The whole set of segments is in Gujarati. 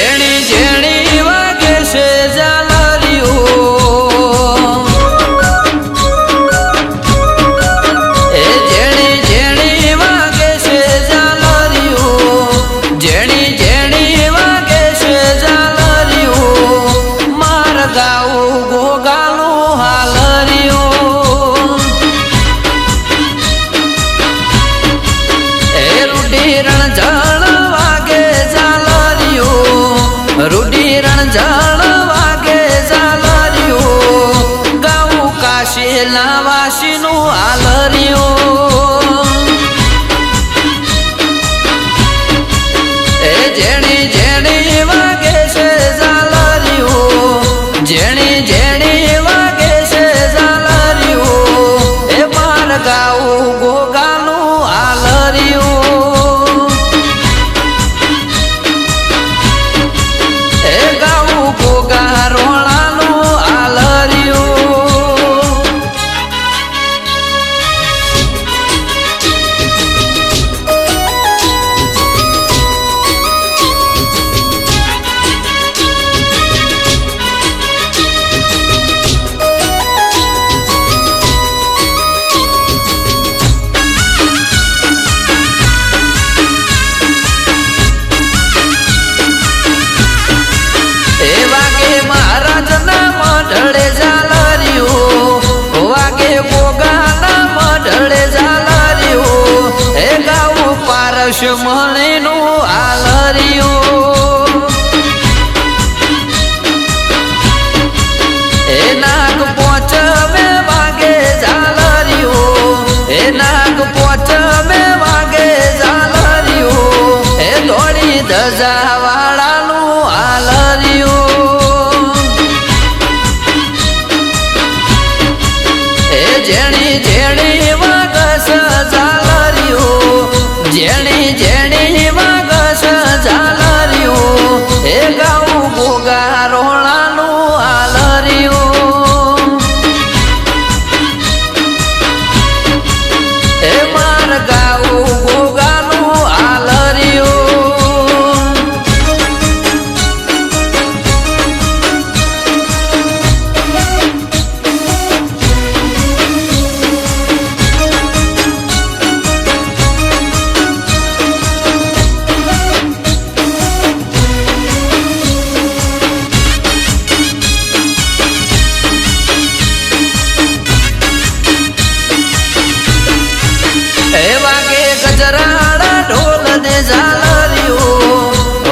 જેણી જેણી વાગે છે ઝાલરીઓ એ જેણી જેણી વાગે છે ઝાલરીઓ જેણી જેણી વાગે છે ઝાલરીઓ માર ગાવું ગોગાનું હાલરીઓ એ રૂડી રણઝાણ વાગે ઝાલરીઓ રૂડી રણઝાણ વાગે ઝાલરીઓ ગાવું કાશીના વાસીનું હાલરીઓ એ જેણી જેણી વાગે છે ઝાલરીઓ જેણી જેણી વાગે છે ઝાલરીઓ એ માર ગાવું ગોગાનું હાલરીઓ એ ગાવું ગોગા રોણાનું હાલરીઓ એ વાગે મહારાજના મઢળે ઝાલરીઓ વાગે ગોગાના મઢળે ઝાલરીઓ એ ગાવું પારસ મણીનું હાલરીઓ એ નાગ પોચમે વાગે ઝાલરીઓ એ નાગ પોચમે વાગે ઝાલરીઓ એ દોડી ધજાવાળાનું હાલરીઓ એ જેણી જેણી વાગસ ઝાલરીઓ જેણી જેણી વાગસ ઝાલરીઓ એ ગાવું ગોગા રોણાનું હાલરીઓ એ માર ગાવું ગોગાનું હાલરીઓ એ વાગે ગજરાડા ઢોલ ને ઝાલરીઓ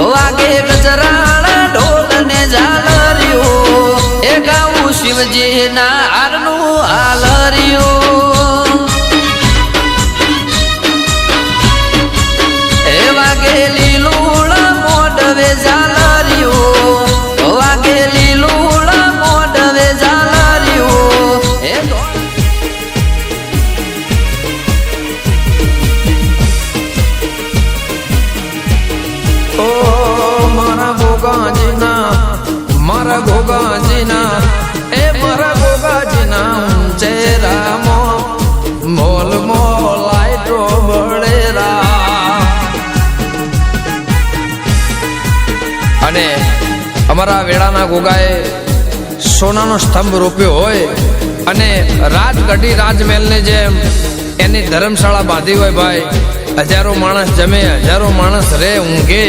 વાગે ગજરાડા ઢોલ ને ઝાલરીઓ એ ગાવું શિવજીના હારનું હાલરીઓ એ વાગે લીલુડા મોઢવે ઝાલરીઓ વાગે લીલુડા મોઢવે ઝાલરીઓ એ મારા ગોગાજીના એ મારા ગોગાજીના ચહેરામો મોલ મોલ લાઈટો બળેરા અને અમારા વેળાના ગોગાએ સોનાનો સ્તંભ રોપ્યો હોય અને રાજગઢી રાજમહેલને જેમ એની ધર્મશાળા બાંધી હોય ભાઈ હજારો માણસ જમે હજારો માણસ રે ઊંઘે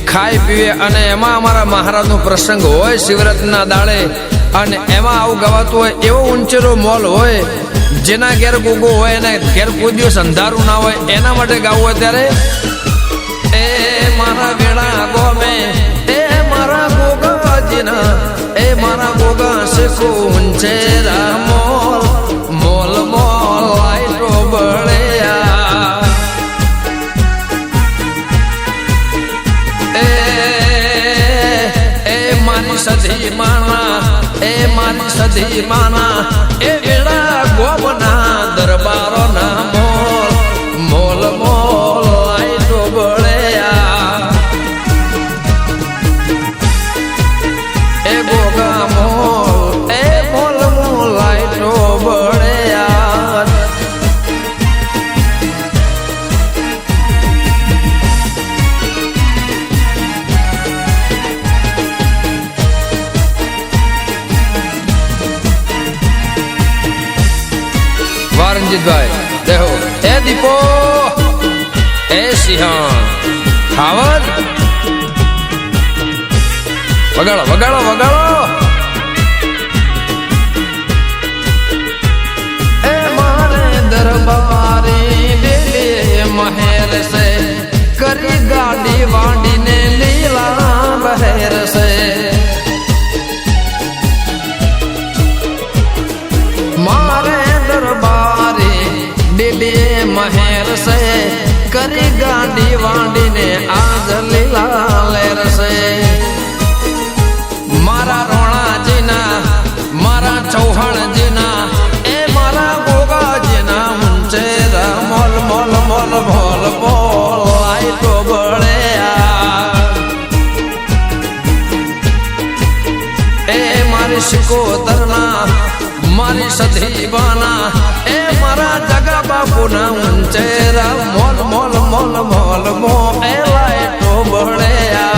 ખાય પીવે અને એમાં અમારા મહારાજનો પ્રસંગ હોય શિવરાત્રિના દાડે અને એમાં આવું ગવાતું હોય એવો ઊંચેરો મોલ હોય જેના ઘેર ગોગો હોય એના ઘેર કોઈ દિવસ અંધારું ના હોય એના માટે ગાવું હોય ત્યારે એ મારા વેળા ગોમે એ મારા ગોગાજીના એ મારા ગોગા શેકો ઊંચેરા મોલ મોલ મોલ લાઈટો બળ્યા સધી માના એ મારી સધી માના એ વેળા ગોમના દરબારોના મોલ મોલ મોલ લાઈટો બળ્યા એ ગોગા મોલ એ મોલ મોલ લાઈટો બળ્યા રણજીતભાઈ દેહો એ દીપો એ સિંહણ ખાવત વગાડો વગાડો વગાડો એ મારે દરબારી ડેલે મહેર સે કરી ગાડી વાડીને લીલા બહેર સે મારે દરબારી ડેલે મહેર સે કરી ગાડી વાડીને આજ લીલા લેર સે મારા રોણાજીના મારા ચૌહાણજીના એ મારા ગોગાજીના ઊંચેરા મોલ મોલ મોલ મોલ મોલ લાઈટો બળ્યા એ મારી શિકોતરના મારી સધીબાના એ મારા જગા બાપુના ઊંચેરા મોલ મોલ મોલ મોલ મો એ લાઈટો બળ્યા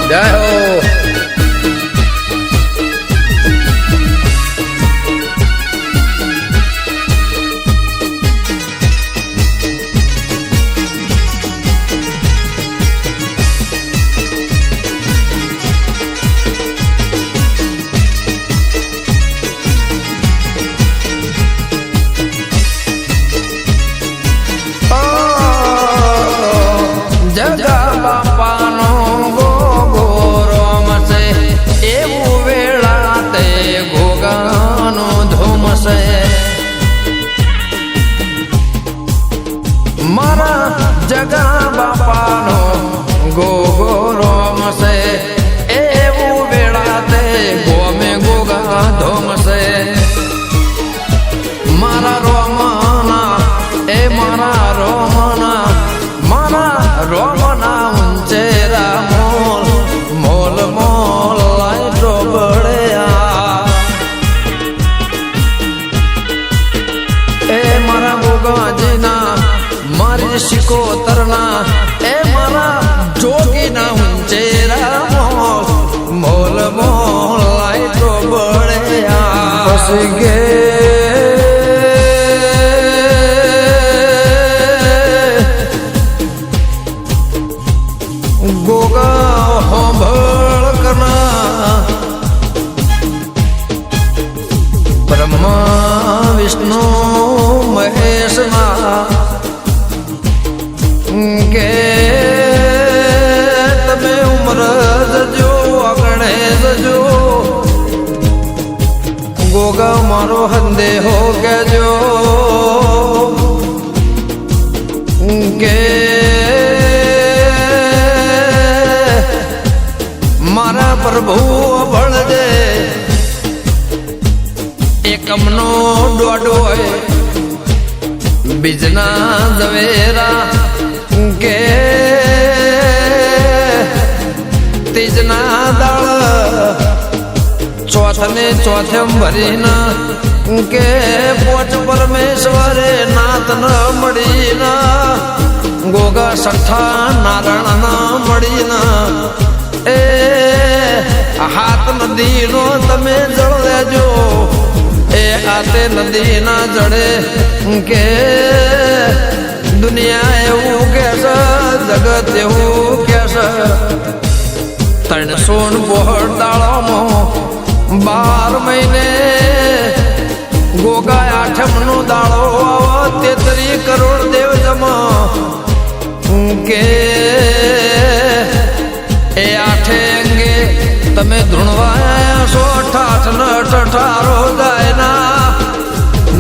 જય હો જગા બાપાનો ગોગોરો મસે એવું વેળા તે ગોગાનો ધૂમસે મારા જગા બાપાનો ગોગોરો મસે એવું વેળા તે ગોમે ગોગા ધૂમસે મારા રોમના એ મારા રોમના રોમના ઊંચેરા મોલ મોલ મોલ લાઈટો બળ્યા એ મારા ગોગાજીના મારી શિકોતરના એ મારા જોગીના ઊંચેરા મોલ મોલ મોલ લાઈટો બળ્યા પછી ગે ગોગા હોંભળકના બ્રહ્મા વિષ્ણુ મહેશના કે તમે ઉમર જજો અગણે જજો ગોગા મારો હંદેહો કેજો કે મારા પ્રભુ ભળજે એકમનો દોડો હોય બીજના ઝવેરા કે તીજના દાળ ચોથને ચોથમ ભરીના કે પોચ પરમેશ્વરે નાથ ન મળીના ગોગા સઠ્ઠા નારાયણ ન મળીના એ હાથ નદીનો તમે જળ લેજો એ આતે નદીના જળે કે દુનિયા એવું કે છે જગત એવું કે છે 312 12 મહિને ગોગા આઠમનો દાડો 33 કરોડ દેવ જમા કે એ આઠે અંગે તમે ધૂણવાયા છો ઠાઠ ન ઠઠારો ગાયના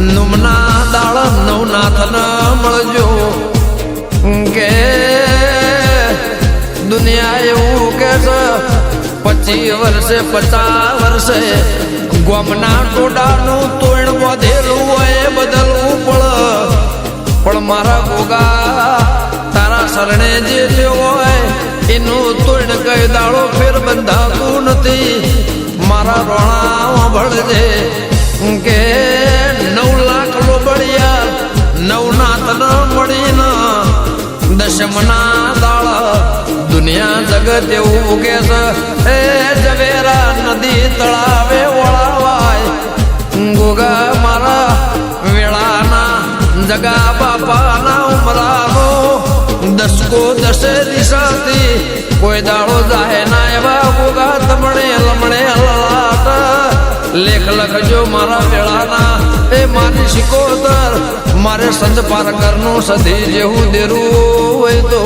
નુમના દાળ નવનાથ ન મળજો કે દુનિયા એવું કે છે 25 વર્ષે 50 વર્ષે ગોમના ટોડાનું તોડ વધેલું હોય બદલવું પણ મારા ગોગા તારા શરણે જે હોય એનું તોડ કઈ દાડો ફેર બંધાતું નથી મારા રોણા ભળજે કે 9 લાખ લોબડિયા નવનાથ ન મળીને દશમના દાળ દુનિયા તેવું ઉગે છે એ ઝવેરા નદી તળાવે વળાવાય ગોગા મારા વેળાના જગા બાપાના ઉમરાનો દસકો દસે દિશાથી કોઈ દાડો જાહે ના એવા ગોગા તમણે લમણે લલાટ લેખ લખજો મારા વેળાના એ મારી શિકોતર મારે સંત પારકરનું સધી જેવું દેરું હોય તો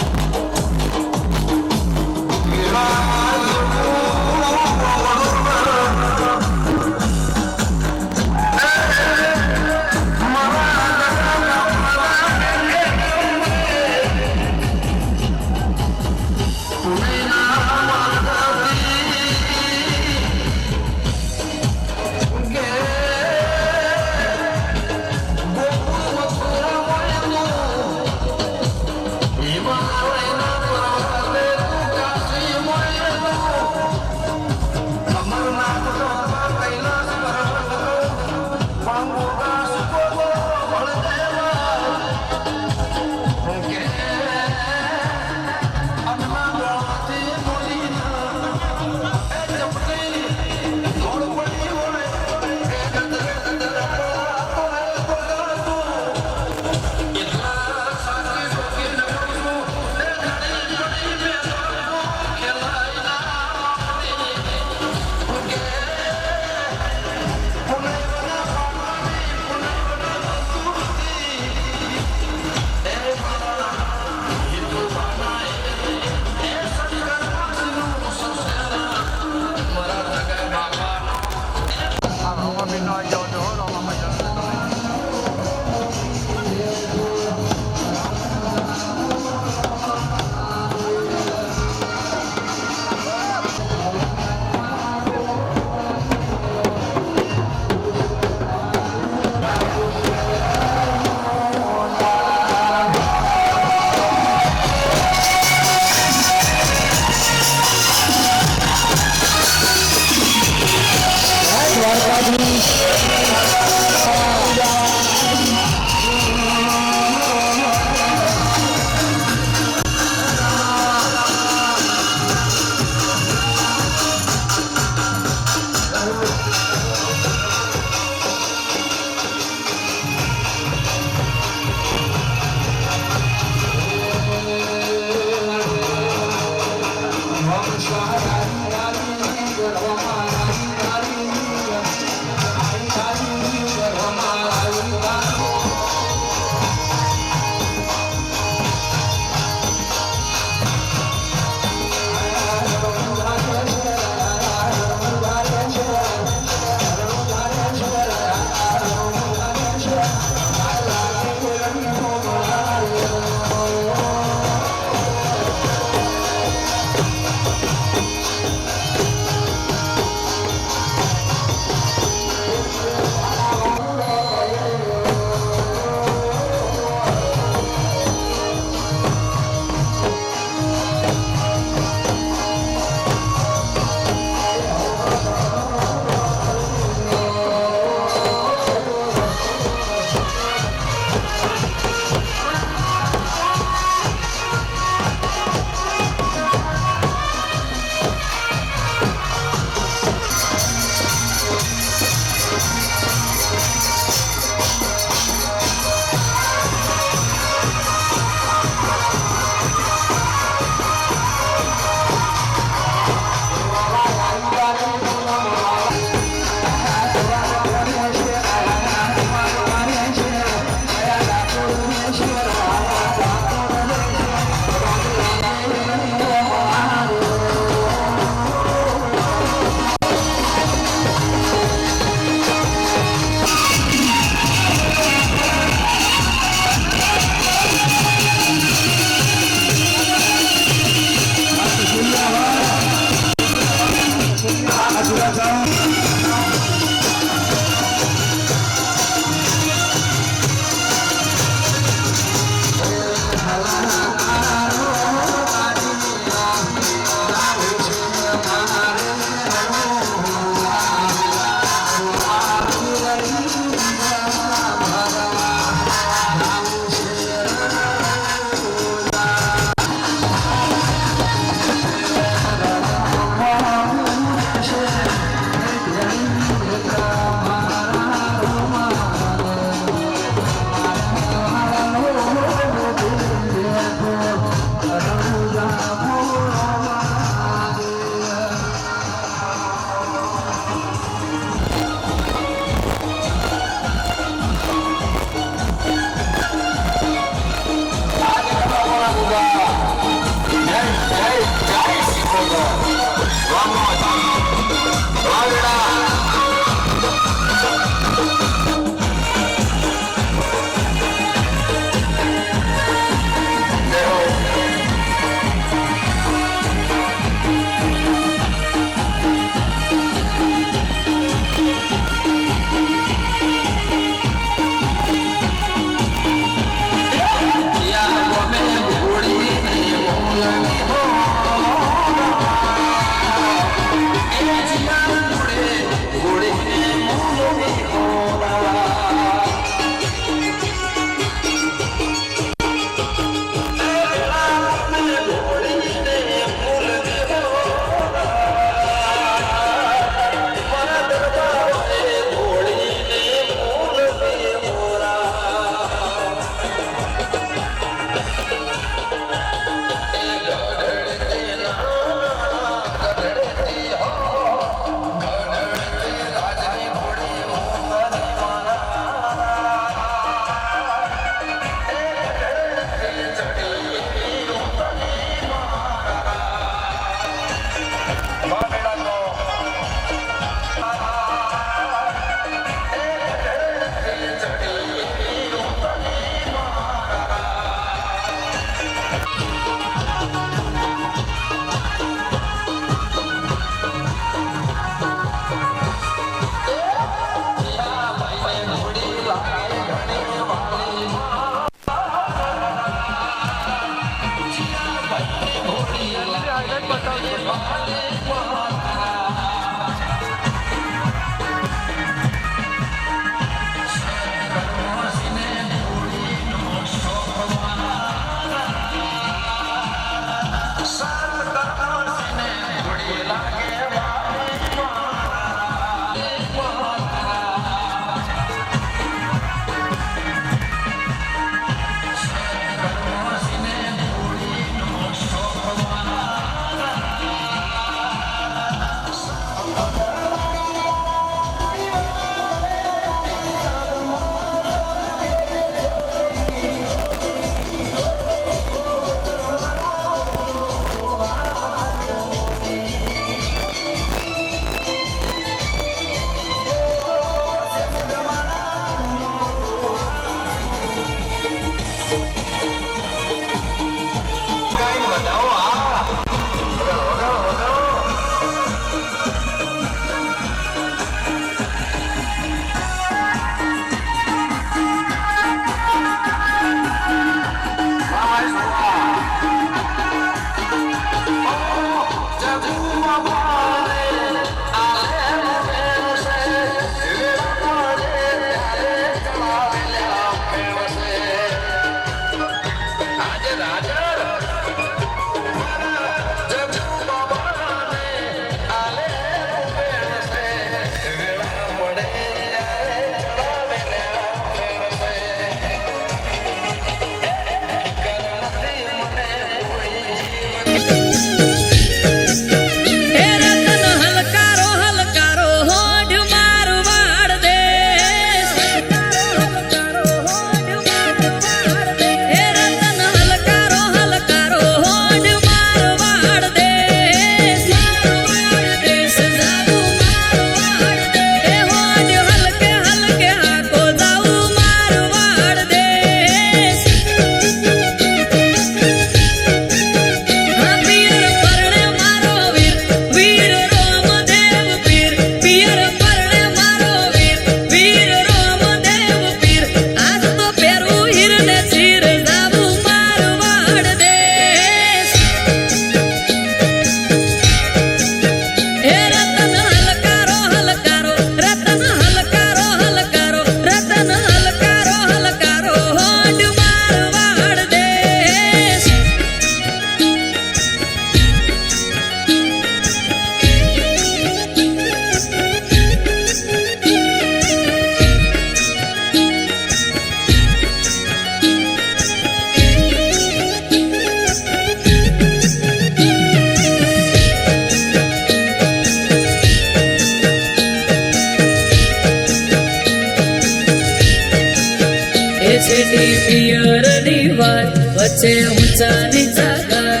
શેઠી પિયરની વાત વચ્ચે ઊંચા નીચા ગાર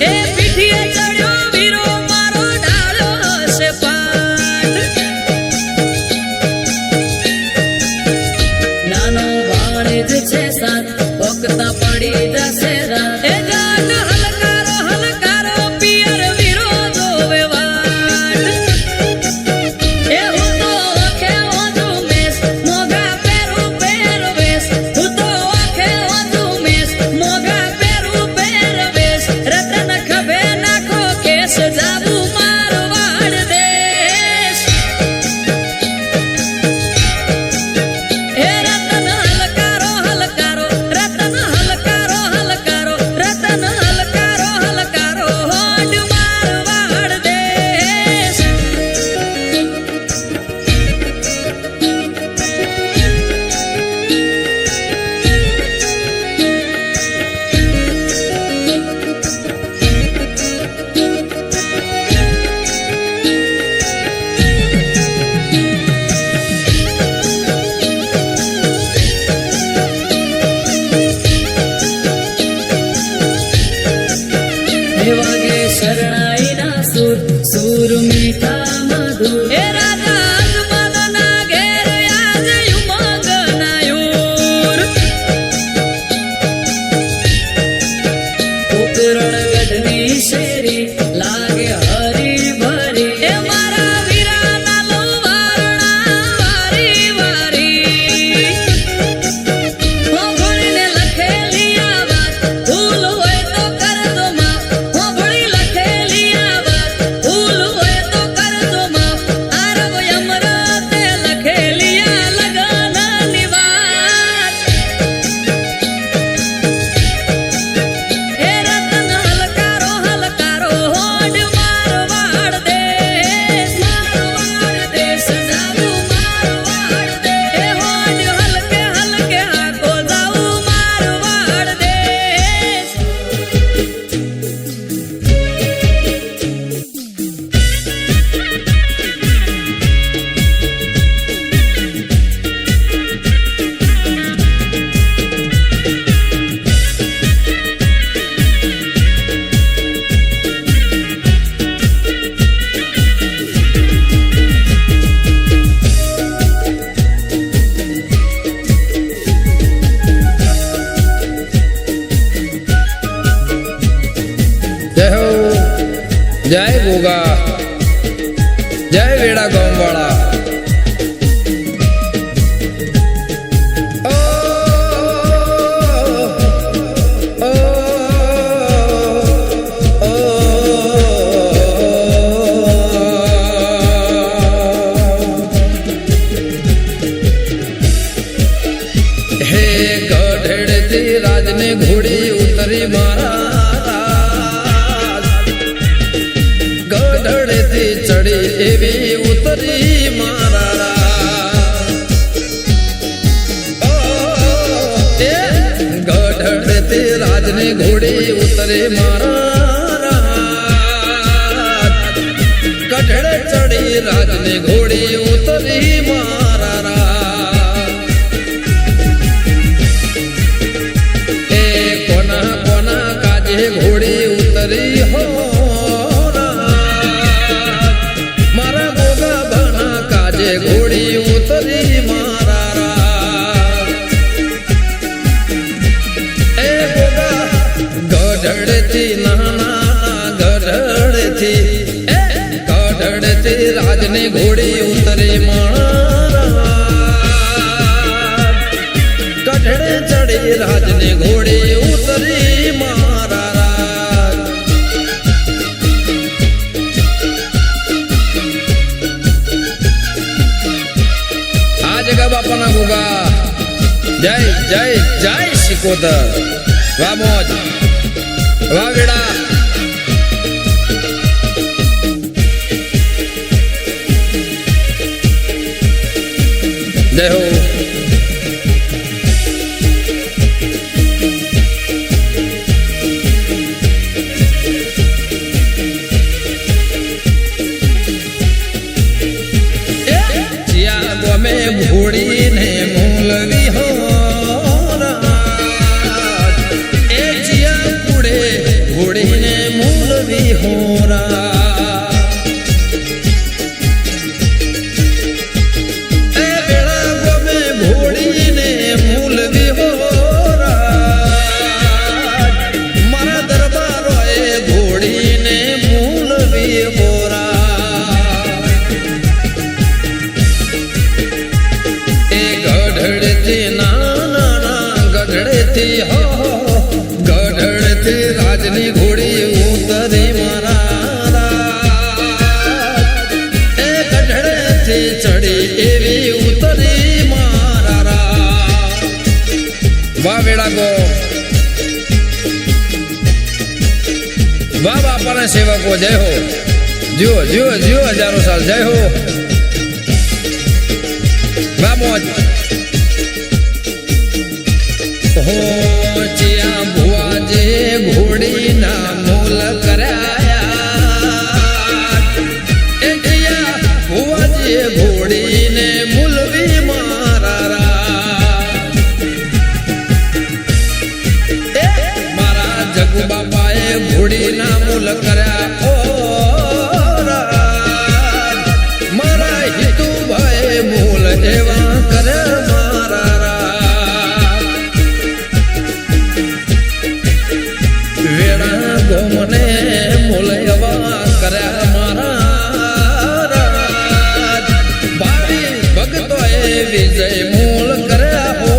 એ પીઠીએ ચડ્યો વીરો મારો ડાળ્યો હશે પાટ નાનો ભાણેજ છે સાત ભોગતા પડી જશે રાત એ જાત હલકારો હલકારો પિયર વીરો જોવે વાટ એ હું તો આંખે ઓંધું મેસ મોગા પેરું પહેરવેશ હું તો આંખે ઓંધું મેસ મોગા પેરું પહેરવેશ રતન ખભે નાખો કેસ જાબુ મારવાડ દેશ એ રતન હલકારો હલકારો રતન હલકારો હલકારો રતન હલકારો હલકારો હોડ મારવાડ દેશ એ વાગે શરણાઈના સુર સુર મીઠા મધુર એ રાજા અજમલના ઘેર આજે ઉમંગના યુર ઉકરણગઢની શેરી લાગે હરી ભરી એ મારા વીરાના લોવારણા વારી વારી હોભળીને લખેલી આ વાત ભૂલ હોય તો કરજો માફ હોભળી લખેલી આ વાત ભૂલ હોય તો કરજો માફ આરવ અમરતે લખેલી આ લગનની વાત એ રતન હલકારો હલકારો હોડ મારવાડ દેશ જાવું મારવાડ દે એ હોડ હલકે હલકે હાકો જાવું મારવાડ દેશ જય હો જય ગોગા જય વેડા ગામવાળા ઓ, ઓ, ઓ, હે ગઢડથી રાજને ઘોડી ઉતરી મારા ગઢડથી ચડી એવી ઉતરી મારા ઓ, એ ગઢડથી રાજને ઘોડી ઉતરી મારા ગઢડે ચડી રાજને ઘોડી ઉતરી મારા એ કોના કોના કાજે ઘોડી ઉતરી હો મારા ગોગા બના કાજે ઘોડી ઉતરી મારા એ ગોગા ગઢડથી નાના ગઢડથી એ ગઢડથી રાજને ઘોડી ઉતરી મારા ગઢડે ચડી રાજને ઘોડી ઉતરી મારા આ જગા બાપાના ગોગા જય જય જય સિકોતર વાહ મોજ વાહ વેડા જય હો ગમે ભોળીને મૂલવી હો ગઢડથી હો ગઢડથી રાજની ઘોડી ઉતરી મારા એ ગઢડથી ચડી એવી ઉતરી મારા વાહ વેળા ગો વાહ બાપાના સેવકો જય હો જીઓ જીઓ જીઓ હજારો સાલ જય હો વાહ મોજ હો ચિયા ભુવા જે ઘોડી ના મૂલ કર્યા એ ચિયા ભુવા જે ઘોડી ને મૂલવી મારા એ મારા જગુ બાપાએ ઘોડી ના મૂલ કર્યા ઓ મારા હિતુભાઈ મૂલ એવા કર્યા મને મોલયવા કર્યા મારા ભાવી ભગતો એ વિજય મૂળ કર્યા હો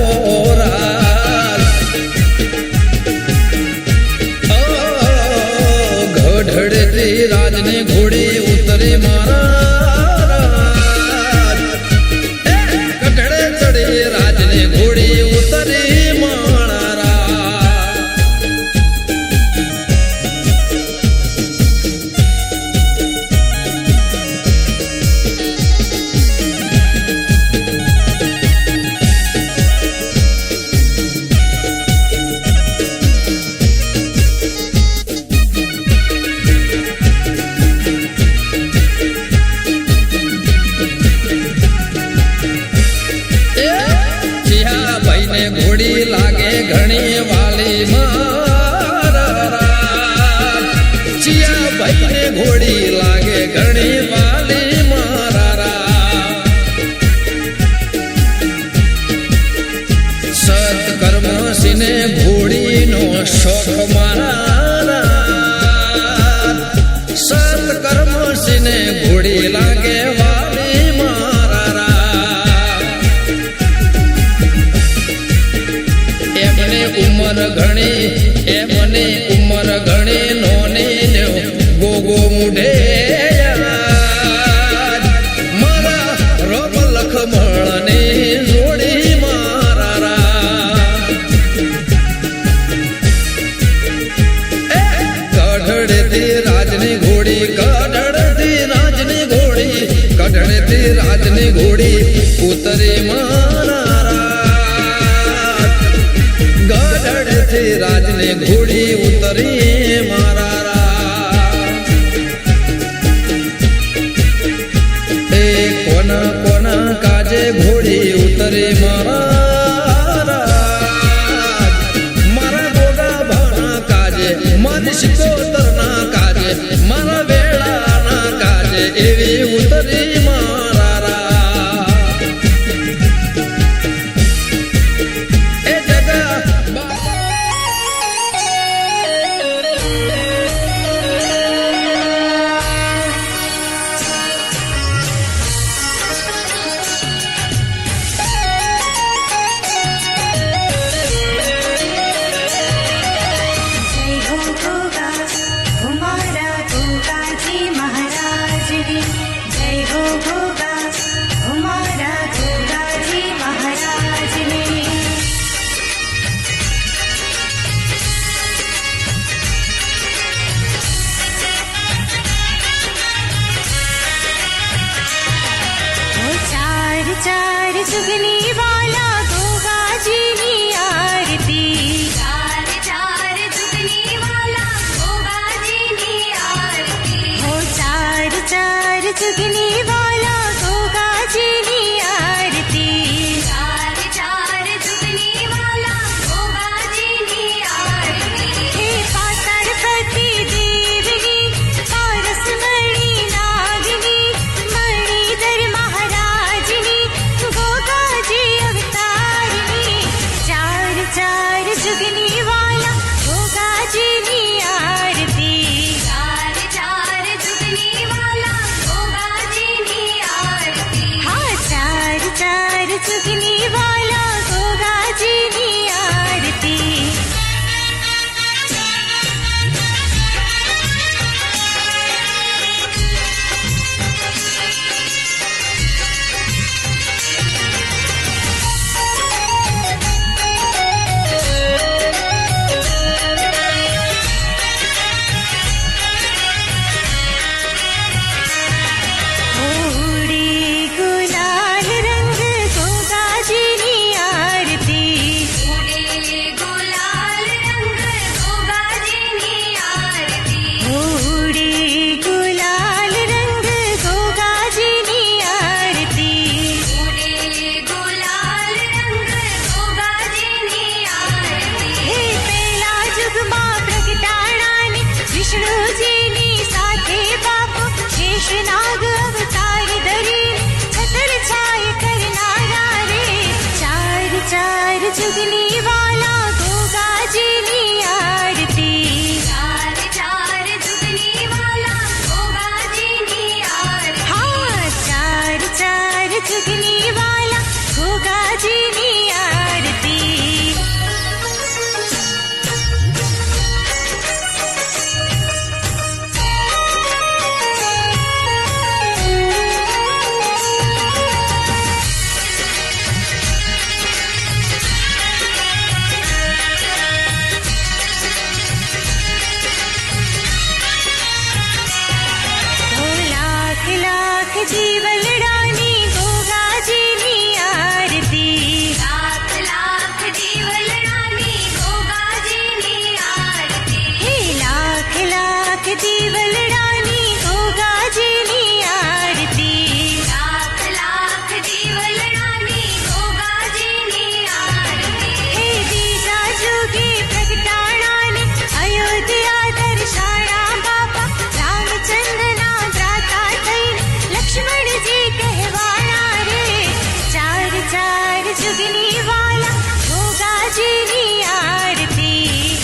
ગઢડથી રાજની ઘોડી ઉતરી મારા ગઢડે ચડી રાજની ઘોડી ઉતરી મારા ઘોડી લાગે ઘણી વાલી મારા ચિયા ભાઈ ને ઘોડી લાગે ઘણી વાલી મારા સત્કર્મ સિને ઘોડી નો શોખ મારા સત્કર્મ સિને ઘોડી લાગે વાલી મારા ઉમર ઘણી એમને ઉમર ઘણી નોની ગોગો મુઢે મારા રોપ લખમણની જોડી મારા ગઢડથી રાજની ઘોડી ગઢડથી રાજની ઘોડી ગઢડથી રાજની ઘોડી ઉતરી મારા ગઢડથી રાજને ઘોડી ઉતરી મારા એ કોના કોના કાજે ઘોડી ઉતરી મારા મારા ગોગા ભાના કાજે મારી શિકોતરના કાજે મારા વેળાના કાજે એવી ઉતરી મારા એ જગા चार जुगनी वाला गोगा जी नी आरती चार चार जुगनी वाला गोगा जी नी आरती हो चार चार जुगनी वाला गोगा जी नी आरती चार चार जुगनी वाला गोगा जी नी आरती हे पाताळपति देवनी पारस मणि नागिनी मणिधर महाराजनी गोगा जी अवतारिणी चार चार जुगनी वाला गोगा जी नी आरती चार चार जुगनी वाला गोगा जी नी आरती हाँ चार चार जुगनी वाला गोगा जी नी आरती जुगनी वाला गोगा जी नी आरती। चार चार जुगनी वाला गोगा जी नी आरती। हाँ, चार चार जुगनी वाला गोगा जी नी आरती। लाख लाख जीवलडानी गोगा जी नी आरती। लाख लाख जीवलडानी गोगा जी नी आरती। हे लाख लाख जीवलडानी गोगा जी नी आरती। लाख लाख जीवलडानी गोगा जी नी आरती। हे बीजा जुगी प्रगटाणाने अयोध्या दर्शाणा बापा रामचंद्र ना द्राता थईने लक्ष्मण जी कहवाणा रे। चार चार जुगनी वाला गोगा जी नी आरती।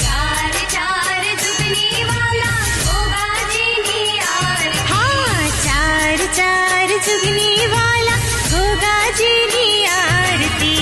चार चार जुगनी वाला गोगा जी नी आरती। हाँ, चार चार जुगनी वाला गोगा जी नी आरती।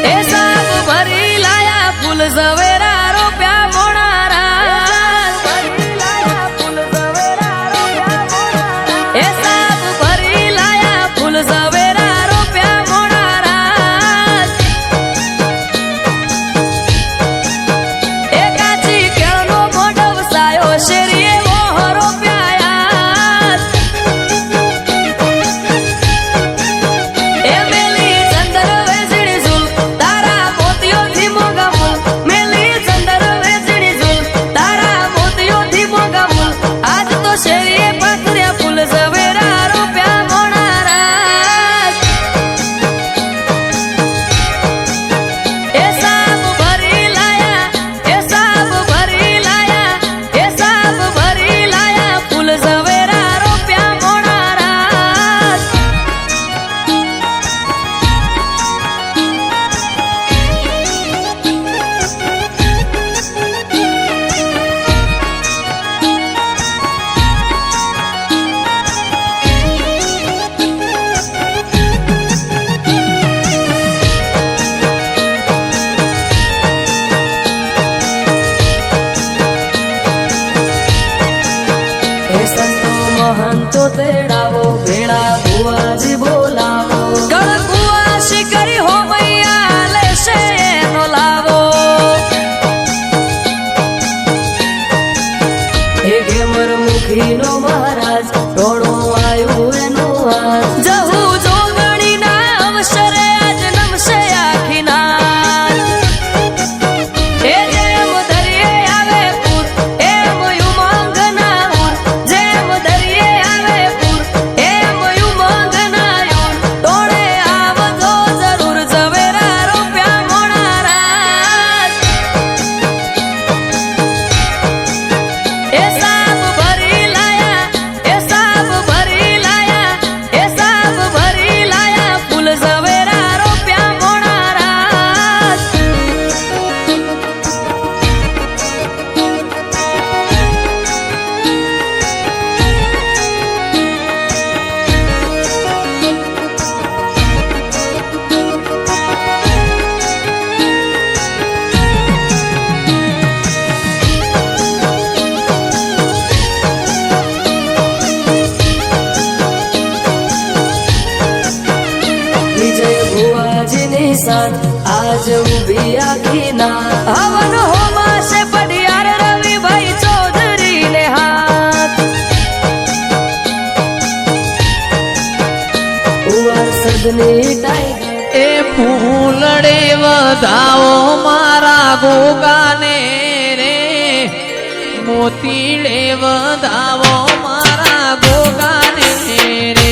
એ સાબ ભરી લાયા ફૂલ ઝવેરા રોપ્યા મોણારા। એ સાબ ભરી લાયા ફૂલ ઝવેરા રોપ્યા મોણારા। એ કાચી કેળનો મોઢો વસાયો શેરીએ મોહ રોપ્યા। એ મેલી ચંદર વેચણી ઝૂલ તારા મોતીઓથી મોગા ફૂલ। મેલી ચંદર વેચણી ઝૂલ તારા મોતીઓથી મોગા ફૂલ। આજ તો શેરીએ પાથર્યા ફૂલ ઝવેરા રોપ્યા મોણારા। એ સાબ ભરી લાયા, એ સાબ ભરી લાયા, એ સાબ ભરી લાયા ફૂલ ઝવેરા રોપ્યા મોણારા। એ સંતો મહંતો તેડાવો ભેળા ભુવાજી બોલાવો। ગળગુઆ શિકારી હો મૈયા લેશે એનો લાવો। એ ઘેમર મુખીનો મહારાજ ટોળો આવ્યું એનો હાથ। જહુ જોગણીના અવસરે આજ નમશે આખી નાત। એ જેમ દરિયે આવે પૂર એમ ઉમંગના ઉર। જેમ દરિયે આવે પૂર એમ ઉમંગના ઉર। ટોળે આવજો જરૂર ઝવેરા રોપ્યા મોણારા। એ સાબ ભરી લાયા, એ સાબ ભરી લાયા, એ સાબ ભરી લાયા ફૂલ ઝવેરા રોપ્યા મોણારા। વિજય ભુવાજીની સાથ આજ ઉભી આખી ના। હવન હોમાશે પઢિયાર રવિભાઈ ચૌધરી ને હાથ। દૂધની ટાઈગર એ ફૂલડે વધાવો મારા ગોગાને રે મોતીડે વધાવો મારા ગોગાને રે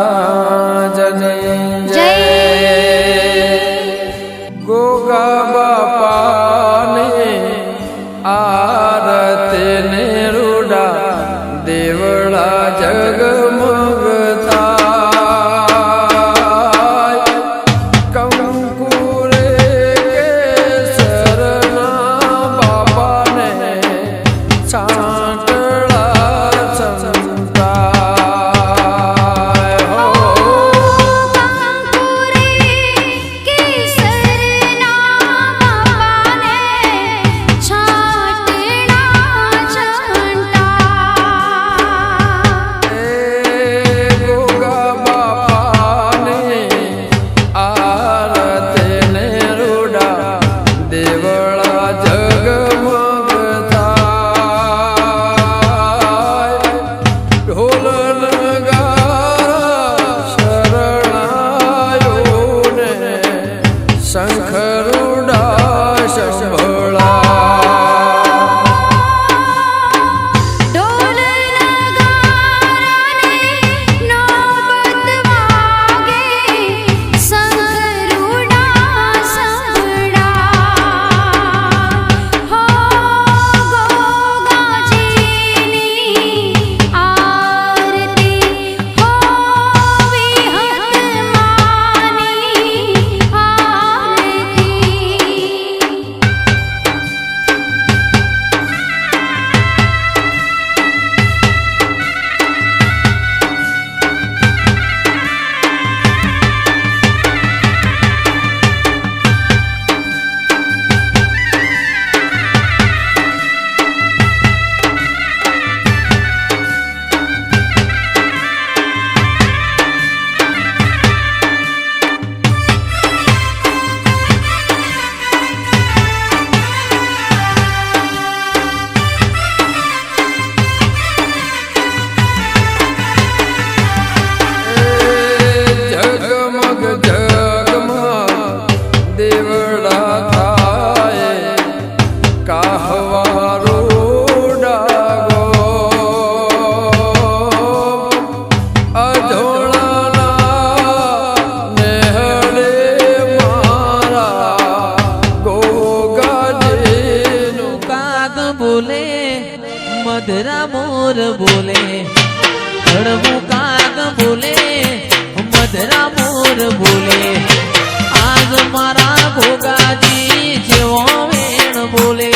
મહારાજને જય ગોગા બાપાને આરતી ને રૂડા દેવળા જગમગ થાય કંકુરે કેસરના બાપાને છાંટળા ચમકાય હો છાટણા છંટા હળવું કાગ બોલે મધરા મોર બોલે આજ મારા ગોગાજી જેવો વેણ બોલે